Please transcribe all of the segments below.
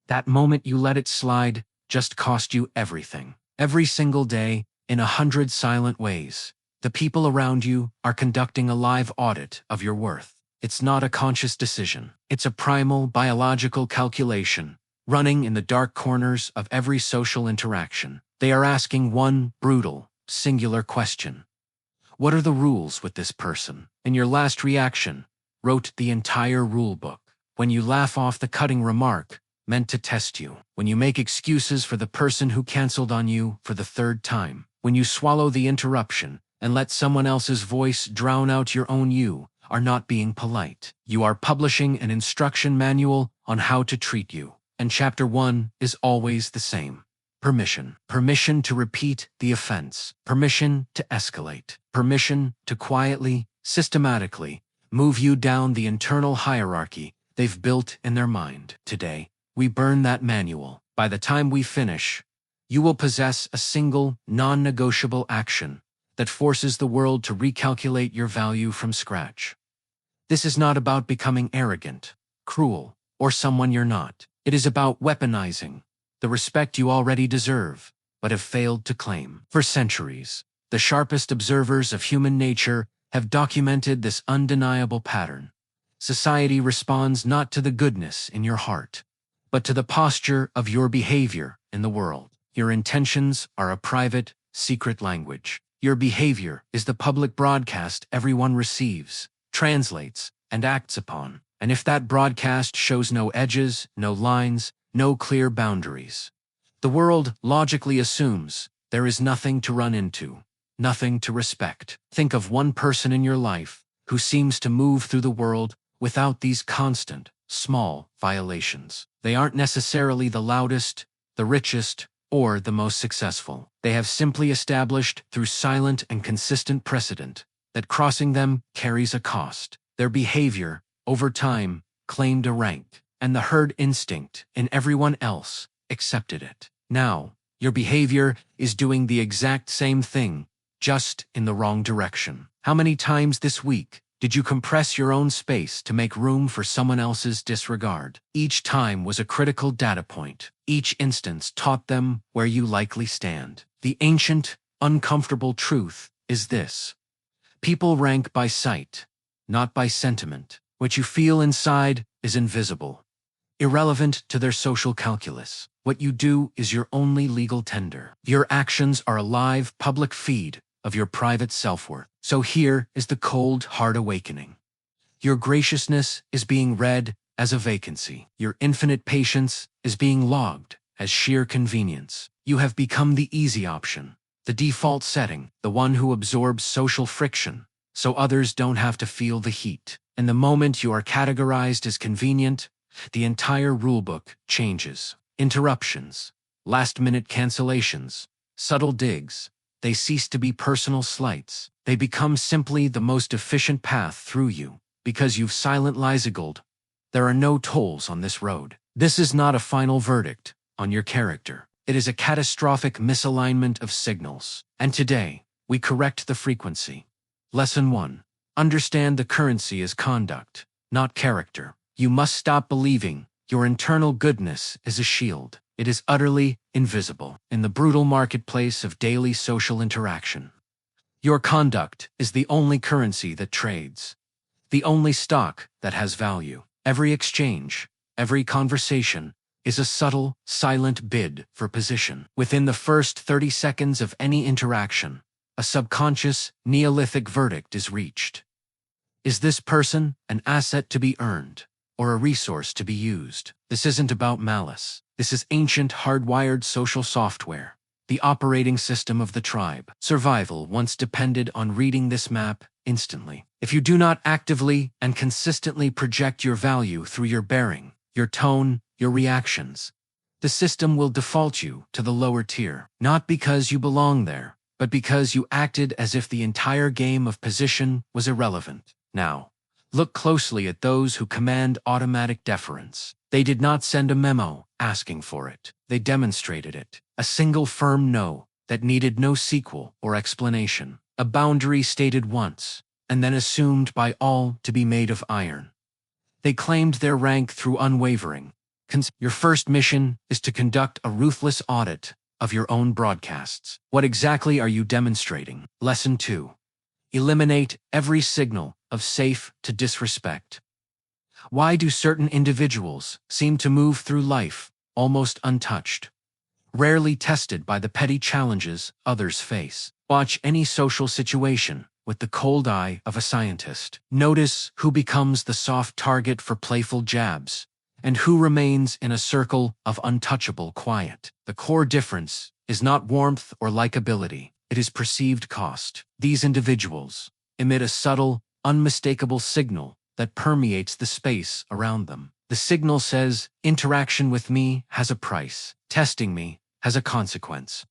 That moment you let it slide just cost you everything. Every single day, in 100 silent ways, the people around you are conducting a live audit of your worth. It's not a conscious decision. It's a primal, biological calculation, running in the dark corners of every social interaction. They are asking one brutal, singular question. What are the rules with this person? And your last reaction wrote the entire rule book. When you laugh off the cutting remark meant to test you. When you make excuses for the person who canceled on you for the third time. When you swallow the interruption and let someone else's voice drown out your own, you are not being polite. You are publishing an instruction manual on how to treat you. And chapter 1 is always the same. Permission. Permission to repeat the offense. Permission to escalate. Permission to quietly, systematically, move you down the internal hierarchy they've built in their mind. Today, we burn that manual. By the time we finish, you will possess a single, non-negotiable action that forces the world to recalculate your value from scratch. This is not about becoming arrogant, cruel, or someone you're not. It is about weaponizing the respect you already deserve, but have failed to claim. For centuries, the sharpest observers of human nature have documented this undeniable pattern. Society responds not to the goodness in your heart, but to the posture of your behavior in the world. Your intentions are a private, secret language. Your behavior is the public broadcast everyone receives, translates, and acts upon. And if that broadcast shows no edges, no lines, no clear boundaries, the world logically assumes there is nothing to run into, nothing to respect. Think of one person in your life who seems to move through the world without these constant, small violations. They aren't necessarily the loudest, the richest, or the most successful. They have simply established through silent and consistent precedent that crossing them carries a cost. Their behavior, over time, claimed a rank, and the herd instinct in everyone else accepted it. Now, your behavior is doing the exact same thing, just in the wrong direction. How many times this week did you compress your own space to make room for someone else's disregard? Each time was a critical data point. Each instance taught them where you likely stand. The ancient, uncomfortable truth is this. People rank by sight, not by sentiment. What you feel inside is invisible, irrelevant to their social calculus. What you do is your only legal tender. Your actions are a live, public feed of your private self-worth. So here is the cold, hard awakening. Your graciousness is being read as a vacancy. Your infinite patience is being logged as sheer convenience. You have become the easy option, the default setting, the one who absorbs social friction, so others don't have to feel the heat. And the moment you are categorized as convenient, the entire rulebook changes. Interruptions, last-minute cancellations, subtle digs, they cease to be personal slights. They become simply the most efficient path through you, because you've silent lysigled. There are no tolls on this road. This is not a final verdict on your character. It is a catastrophic misalignment of signals. And today, we correct the frequency. Lesson 1. Understand the currency is conduct, not character. You must stop believing your internal goodness is a shield. It is utterly invisible in the brutal marketplace of daily social interaction. Your conduct is the only currency that trades, the only stock that has value. Every exchange, every conversation is a subtle, silent bid for position. Within the first 30 seconds of any interaction, a subconscious, Neolithic verdict is reached. Is this person an asset to be earned, or a resource to be used? This isn't about malice. This is ancient, hardwired social software, the operating system of the tribe. Survival once depended on reading this map instantly. If you do not actively and consistently project your value through your bearing, your tone, your reactions, the system will default you to the lower tier. Not because you belong there, but because you acted as if the entire game of position was irrelevant. Now, look closely at those who command automatic deference. They did not send a memo asking for it. They demonstrated it. A single firm no that needed no sequel or explanation. A boundary stated once, and then assumed by all to be made of iron. They claimed their rank through unwavering, Your first mission is to conduct a ruthless audit of your own broadcasts. What exactly are you demonstrating? Lesson 2. Eliminate every signal of safe to disrespect. Why do certain individuals seem to move through life almost untouched, rarely tested by the petty challenges others face? Watch any social situation with the cold eye of a scientist. Notice who becomes the soft target for playful jabs, and who remains in a circle of untouchable quiet. The core difference is not warmth or likability, it is perceived cost. These individuals emit a subtle, unmistakable signal that permeates the space around them. The signal says, interaction with me has a price, testing me has a consequence.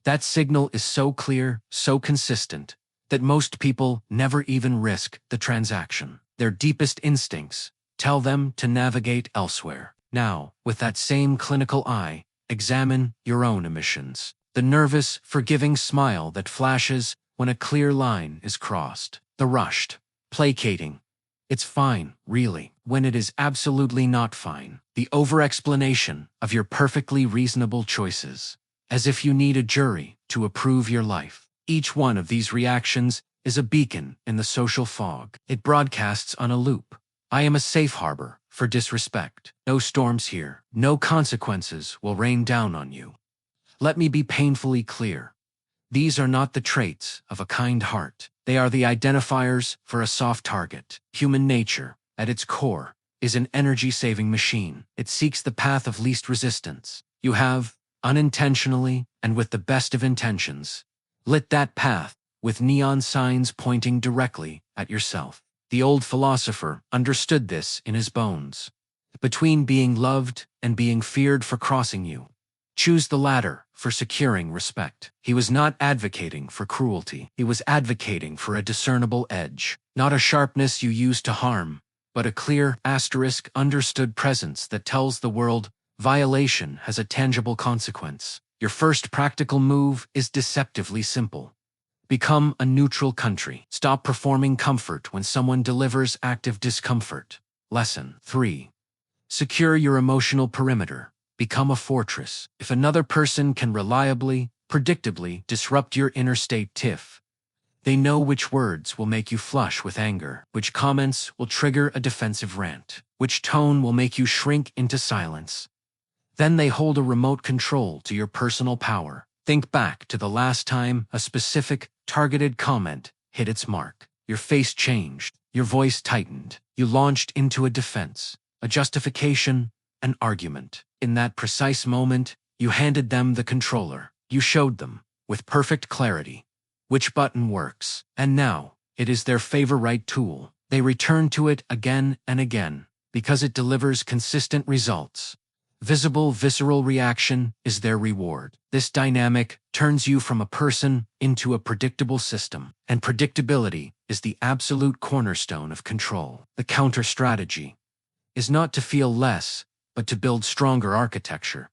That signal is so clear, so consistent, that most people never even risk the transaction. Their deepest instincts tell them to navigate elsewhere. Now, with that same clinical eye, examine your own emissions. The nervous, forgiving smile that flashes when a clear line is crossed. The rushed, placating, "It's fine, really," when it is absolutely not fine. The over-explanation of your perfectly reasonable choices, as if you need a jury to approve your life. Each one of these reactions is a beacon in the social fog. It broadcasts on a loop. I am a safe harbor for disrespect. No storms here. No consequences will rain down on you. Let me be painfully clear. These are not the traits of a kind heart. They are the identifiers for a soft target. Human nature, at its core, is an energy-saving machine. It seeks the path of least resistance. You have, unintentionally and with the best of intentions, lit that path with neon signs pointing directly at yourself. The old philosopher understood this in his bones. Between being loved and being feared for crossing you, choose the latter for securing respect. He was not advocating for cruelty. He was advocating for a discernible edge, not a sharpness you use to harm, but a clear, understood presence that tells the world violation has a tangible consequence. Your first practical move is deceptively simple. Become a neutral country. Stop performing comfort when someone delivers active discomfort. Lesson 3. Secure your emotional perimeter. Become a fortress. If another person can reliably, predictably disrupt your interstate tiff, they know which words will make you flush with anger, which comments will trigger a defensive rant, which tone will make you shrink into silence. Then they hold a remote control to your personal power. Think back to the last time a specific, targeted comment hit its mark. Your face changed, your voice tightened, you launched into a defense, a justification, an argument. In that precise moment, you handed them the controller. You showed them, with perfect clarity, which button works. And now, it is their favorite tool. They return to it again and again, because it delivers consistent results. Visible, visceral reaction is their reward. This dynamic turns you from a person into a predictable system, and predictability is the absolute cornerstone of control. The counter-strategy is not to feel less, but to build stronger architecture.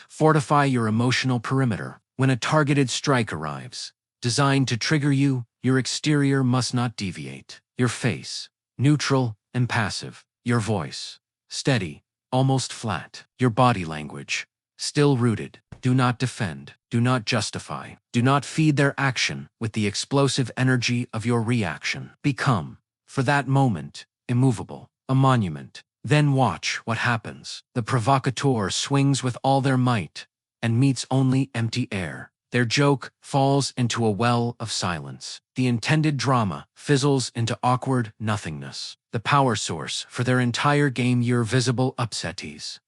Fortify your emotional perimeter. When a targeted strike arrives, designed to trigger you, your exterior must not deviate. Your face, neutral, impassive. Your voice, steady, almost flat. Your body language, still rooted. Do not defend. Do not justify. Do not feed their action with the explosive energy of your reaction. Become, for that moment, immovable, a monument. Then watch what happens. The provocateur swings with all their might and meets only empty air. Their joke falls into a well of silence. The intended drama fizzles into awkward nothingness. The power source for their entire game, your visible upsettees,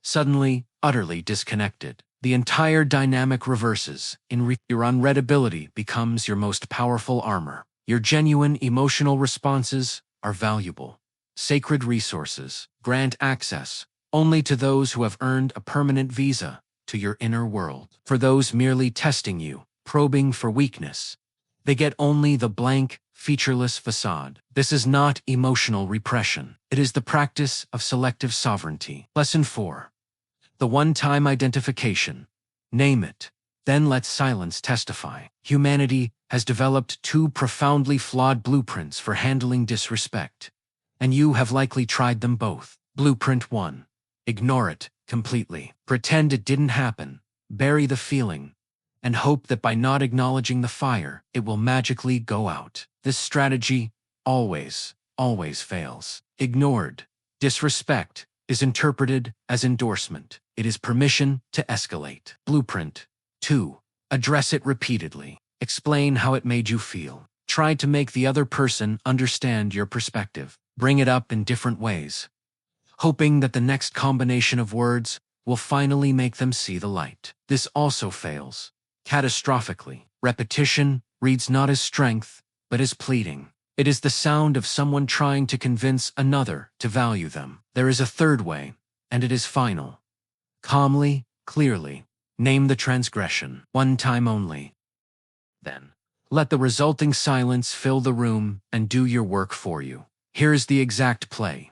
suddenly, utterly disconnected. The entire dynamic reverses. Your unreadability becomes your most powerful armor. Your genuine emotional responses are valuable. Sacred resources grant access only to those who have earned a permanent visa to your inner world. For those merely testing you, probing for weakness, they get only the blank, featureless facade. This is not emotional repression. It is the practice of selective sovereignty. Lesson 4. The one-time identification. Name it, then let silence testify. Humanity has developed two profoundly flawed blueprints for handling disrespect, and you have likely tried them both. Blueprint 1. Ignore it completely. Pretend it didn't happen. Bury the feeling, and hope that by not acknowledging the fire, it will magically go out. This strategy always fails. Ignored disrespect is interpreted as endorsement. It is permission to escalate. Blueprint 2. Address it repeatedly. Explain how it made you feel. Try to make the other person understand your perspective. Bring it up in different ways, hoping that the next combination of words will finally make them see the light. This also fails catastrophically. Repetition reads not as strength, but as pleading. It is the sound of someone trying to convince another to value them. There is a third way, and it is final. Calmly, clearly, name the transgression, one time only. Then, let the resulting silence fill the room and do your work for you. Here's the exact play.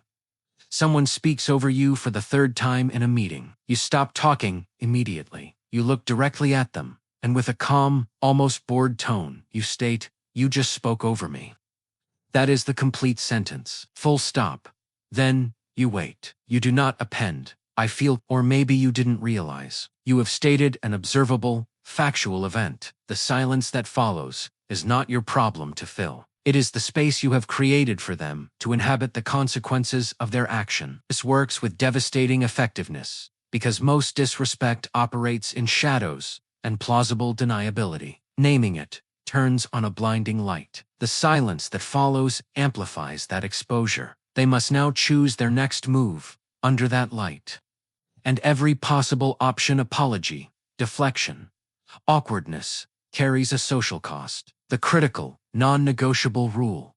Someone speaks over you for the third time in a meeting. You stop talking immediately. You look directly at them, and with a calm, almost bored tone, you state, "You just spoke over me." That is the complete sentence. Full stop. Then, you wait. You do not append, "I feel," or "maybe you didn't realize." You have stated an observable, factual event. The silence that follows is not your problem to fill. It is the space you have created for them to inhabit the consequences of their action. This works with devastating effectiveness, because most disrespect operates in shadows and plausible deniability. Naming it turns on a blinding light. The silence that follows amplifies that exposure. They must now choose their next move under that light. And every possible option, apology, deflection, awkwardness, carries a social cost. The critical, non-negotiable rule: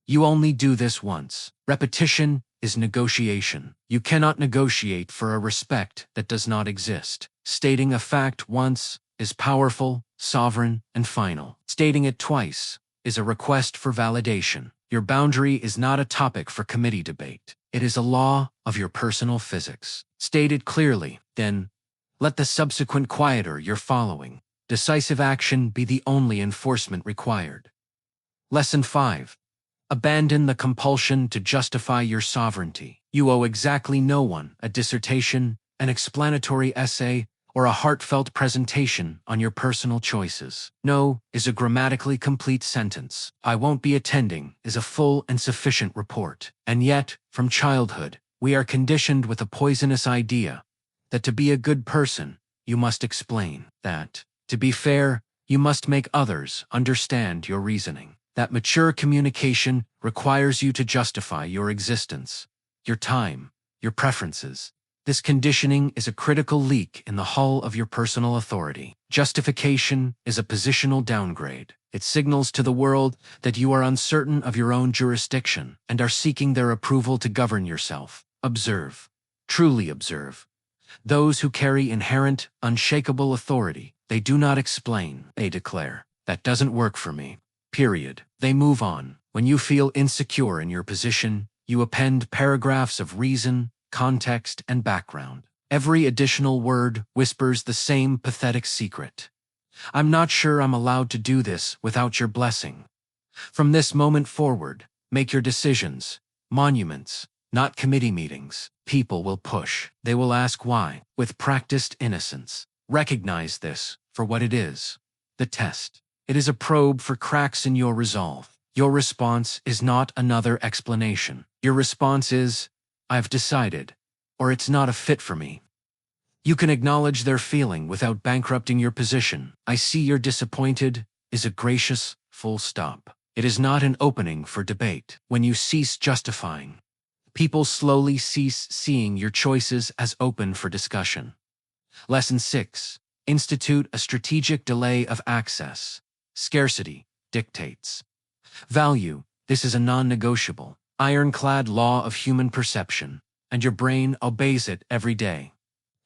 you only do this once. Repetition is negotiation. You cannot negotiate for a respect that does not exist. Stating a fact once is powerful, sovereign, and final. Stating it twice is a request for validation. Your boundary is not a topic for committee debate. It is a law of your personal physics. State it clearly, then let the subsequent quieter you're following, decisive action be the only enforcement required. Lesson 5. Abandon the compulsion to justify your sovereignty. You owe exactly no one a dissertation, an explanatory essay, or a heartfelt presentation on your personal choices. No is a grammatically complete sentence. I won't be attending is a full and sufficient report. And yet, from childhood, we are conditioned with a poisonous idea that to be a good person, you must explain. That, to be fair, you must make others understand your reasoning. That mature communication requires you to justify your existence, your time, your preferences. This conditioning is a critical leak in the hull of your personal authority. Justification is a positional downgrade. It signals to the world that you are uncertain of your own jurisdiction and are seeking their approval to govern yourself. Observe. Truly observe. Those who carry inherent, unshakable authority, they do not explain. They declare, "That doesn't work for me." Period. They move on. When you feel insecure in your position, you append paragraphs of reason, context, and background. Every additional word whispers the same pathetic secret. "I'm not sure I'm allowed to do this without your blessing." From this moment forward, make your decisions monuments, not committee meetings. People will push. They will ask why. With practiced innocence, recognize this for what it is: the test. It is a probe for cracks in your resolve. Your response is not another explanation. Your response is, "I've decided," or "It's not a fit for me." You can acknowledge their feeling without bankrupting your position. "I see you're disappointed" is a gracious, full stop. It is not an opening for debate. When you cease justifying, people slowly cease seeing your choices as open for discussion. Lesson 6. Institute a strategic delay of access. Scarcity dictates value. This is a non-negotiable, ironclad law of human perception, and your brain obeys it every day.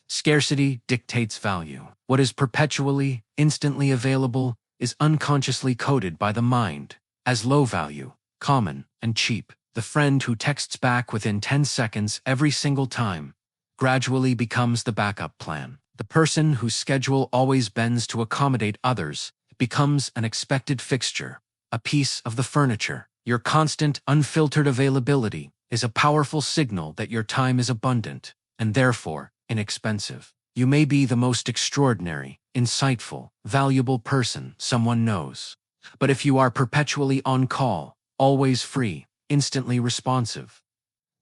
Scarcity dictates value. What is perpetually, instantly available is unconsciously coded by the mind as low value, common, and cheap. The friend who texts back within 10 seconds every single time gradually becomes the backup plan. The person whose schedule always bends to accommodate others becomes an expected fixture, a piece of the furniture. Your constant, unfiltered availability is a powerful signal that your time is abundant, and therefore inexpensive. You may be the most extraordinary, insightful, valuable person someone knows. But if you are perpetually on call, always free, instantly responsive,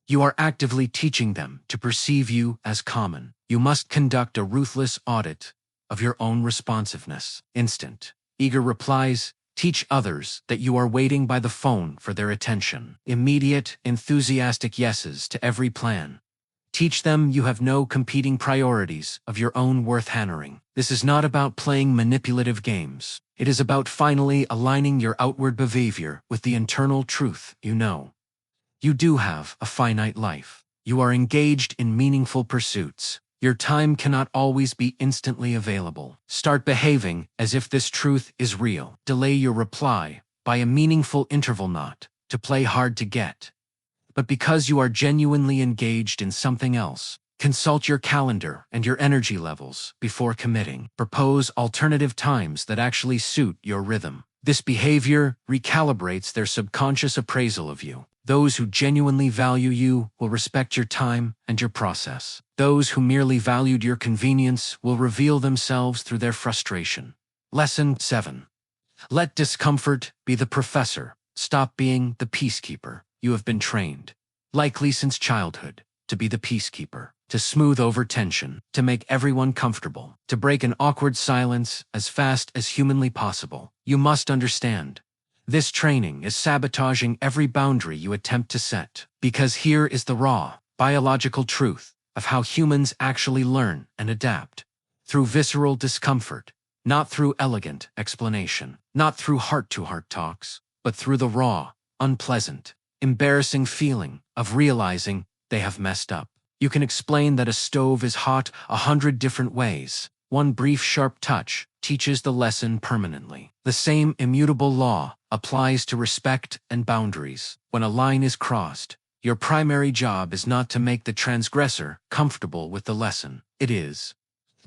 you are actively teaching them to perceive you as common. You must conduct a ruthless audit of your own responsiveness. Instant, eager replies. Teach others that you are waiting by the phone for their attention. Immediate, enthusiastic yeses to every plan. Teach them you have no competing priorities of your own worth hammering. This is not about playing manipulative games. It is about finally aligning your outward behavior with the internal truth you know. You do have a finite life. You are engaged in meaningful pursuits. Your time cannot always be instantly available. Start behaving as if this truth is real. Delay your reply by a meaningful interval, not to play hard to get, but because you are genuinely engaged in something else. Consult your calendar and your energy levels before committing. Propose alternative times that actually suit your rhythm. This behavior recalibrates their subconscious appraisal of you. Those who genuinely value you will respect your time and your process. Those who merely valued your convenience will reveal themselves through their frustration. Lesson 7. Let discomfort be the professor. Stop being the peacekeeper. You have been trained, likely since childhood, to be the peacekeeper, to smooth over tension, to make everyone comfortable, to break an awkward silence as fast as humanly possible. You must understand, this training is sabotaging every boundary you attempt to set, because here is the raw, biological truth of how humans actually learn and adapt. Through visceral discomfort, not through elegant explanation, not through heart-to-heart talks, but through the raw, unpleasant, embarrassing feeling of realizing they have messed up. You can explain that a stove is hot 100 different ways. One brief sharp touch teaches the lesson permanently. The same immutable law applies to respect and boundaries. When a line is crossed, your primary job is not to make the transgressor comfortable with the lesson. It is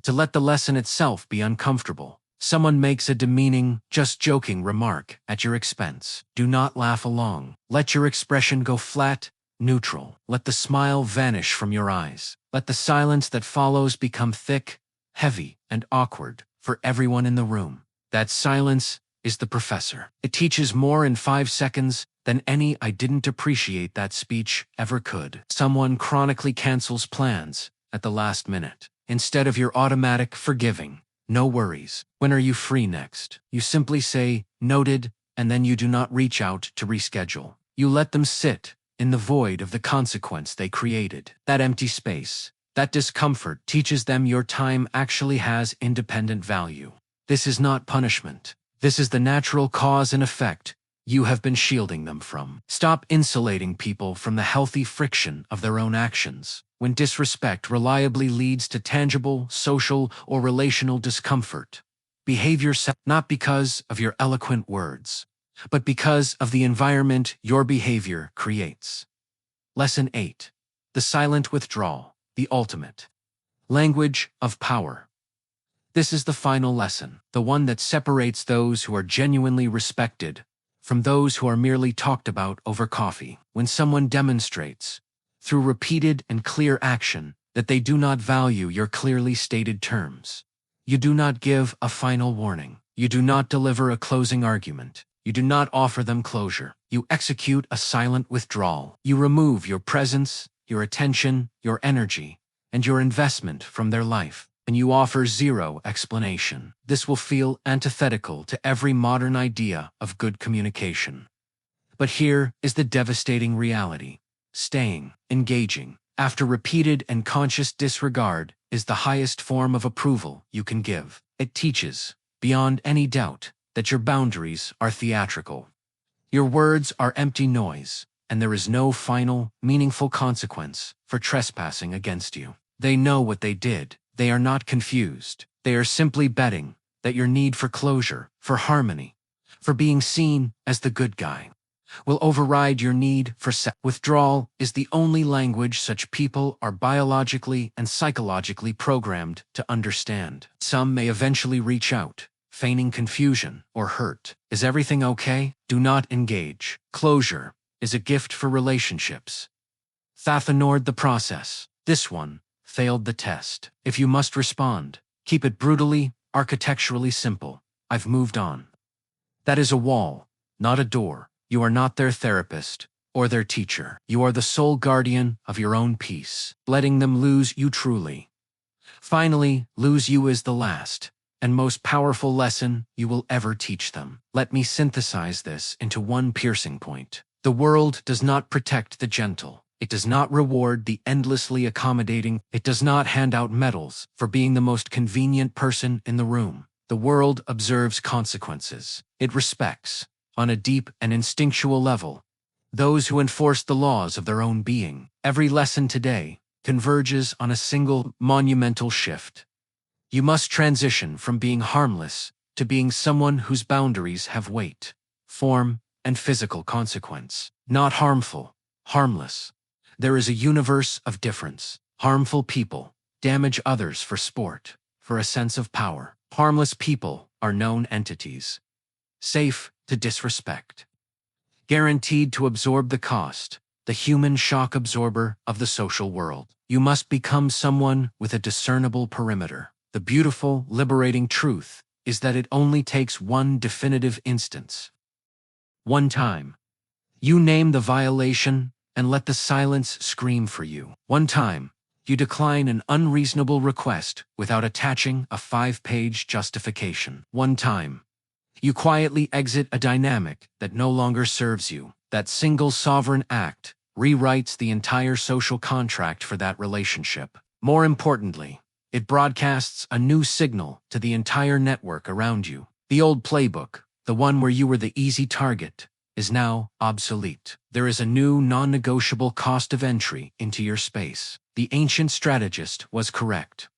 to let the lesson itself be uncomfortable. Someone makes a demeaning, just joking remark at your expense. Do not laugh along. Let your expression go flat, neutral. Let the smile vanish from your eyes. Let the silence that follows become thick, heavy, and awkward for everyone in the room. That silence is the professor. It teaches more in 5 seconds than any "I didn't appreciate that" speech ever could. Someone chronically cancels plans at the last minute. Instead of your automatic forgiving, "No worries. When are you free next?" you simply say, "Noted," and then you do not reach out to reschedule. You let them sit in the void of the consequence they created. That empty space, that discomfort teaches them your time actually has independent value. This is not punishment. This is the natural cause and effect you have been shielding them from. Stop insulating people from the healthy friction of their own actions. When disrespect reliably leads to tangible, social, or relational discomfort, behavior not because of your eloquent words, but because of the environment your behavior creates. Lesson 8. The silent withdrawal, the ultimate language of power. This is the final lesson, the one that separates those who are genuinely respected from those who are merely talked about over coffee. When someone demonstrates, through repeated and clear action, that they do not value your clearly stated terms, you do not give a final warning. You do not deliver a closing argument. You do not offer them closure. You execute a silent withdrawal. You remove your presence, your attention, your energy, and your investment from their life, and you offer zero explanation. This will feel antithetical to every modern idea of good communication. But here is the devastating reality. Staying, engaging, after repeated and conscious disregard is the highest form of approval you can give. It teaches, beyond any doubt, that your boundaries are theatrical. Your words are empty noise, and there is no final, meaningful consequence for trespassing against you. They know what they did. They are not confused. They are simply betting that your need for closure, for harmony, for being seen as the good guy, will override your need for withdrawal is the only language such people are biologically and psychologically programmed to understand. Some may eventually reach out, feigning confusion or hurt. Is everything okay? Do not engage. Closure is a gift for relationships. Ignored the process. This one failed the test. If you must respond, keep it brutally, architecturally simple. I've moved on. That is a wall, not a door. You are not their therapist or their teacher. You are the sole guardian of your own peace. Letting them lose you truly. Finally, lose you is the last and most powerful lesson you will ever teach them. Let me synthesize this into one piercing point. The world does not protect the gentle. It does not reward the endlessly accommodating. It does not hand out medals for being the most convenient person in the room. The world observes consequences. It respects, on a deep and instinctual level, those who enforce the laws of their own being. Every lesson today converges on a single monumental shift. You must transition from being harmless to being someone whose boundaries have weight, form, and physical consequence. Not harmful, harmless. There is a universe of difference. Harmful people damage others for sport, for a sense of power. Harmless people are known entities. Safe to disrespect. Guaranteed to absorb the cost, the human shock absorber of the social world. You must become someone with a discernible perimeter. The beautiful, liberating truth is that it only takes one definitive instance. One time. You name the violation and let the silence scream for you. One time. You decline an unreasonable request without attaching a 5-page justification. One time. You quietly exit a dynamic that no longer serves you. That single sovereign act rewrites the entire social contract for that relationship. More importantly, it broadcasts a new signal to the entire network around you. The old playbook, the one where you were the easy target, is now obsolete. There is a new non-negotiable cost of entry into your space. The ancient strategist was correct.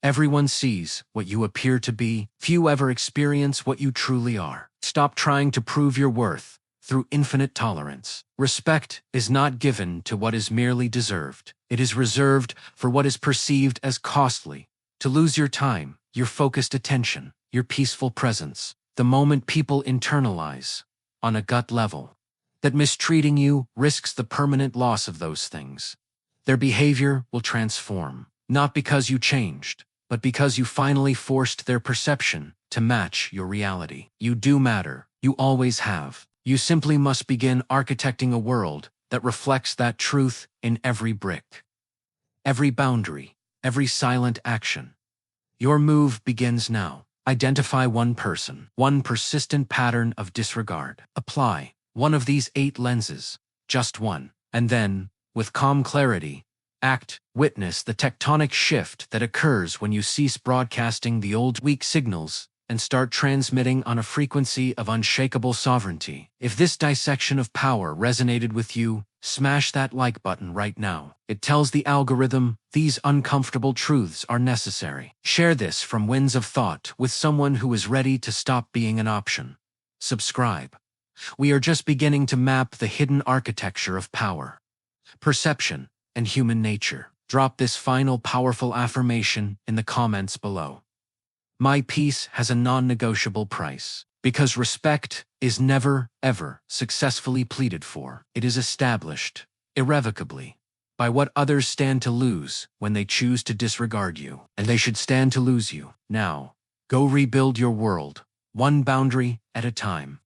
Everyone sees what you appear to be. Few ever experience what you truly are. Stop trying to prove your worth through infinite tolerance. Respect is not given to what is merely deserved. It is reserved for what is perceived as costly. To lose your time, your focused attention, your peaceful presence, the moment people internalize, on a gut level, that mistreating you risks the permanent loss of those things. Their behavior will transform, not because you changed, but because you finally forced their perception to match your reality. You do matter. You always have. You simply must begin architecting a world that reflects that truth in every brick, every boundary, every silent action. Your move begins now. Identify one person, one persistent pattern of disregard. Apply one of these 8 lenses, just one, and then, with calm clarity, act. Witness the tectonic shift that occurs when you cease broadcasting the old weak signals and start transmitting on a frequency of unshakable sovereignty. If this dissection of power resonated with you, smash that like button right now. It tells the algorithm these uncomfortable truths are necessary. Share this from Winds of Thought with someone who is ready to stop being an option. Subscribe. We are just beginning to map the hidden architecture of power, perception, and human nature. Drop this final powerful affirmation in the comments below. My peace has a non-negotiable price. Because respect is never, ever successfully pleaded for. It is established, irrevocably, by what others stand to lose when they choose to disregard you. And they should stand to lose you. Now, go rebuild your world, one boundary at a time.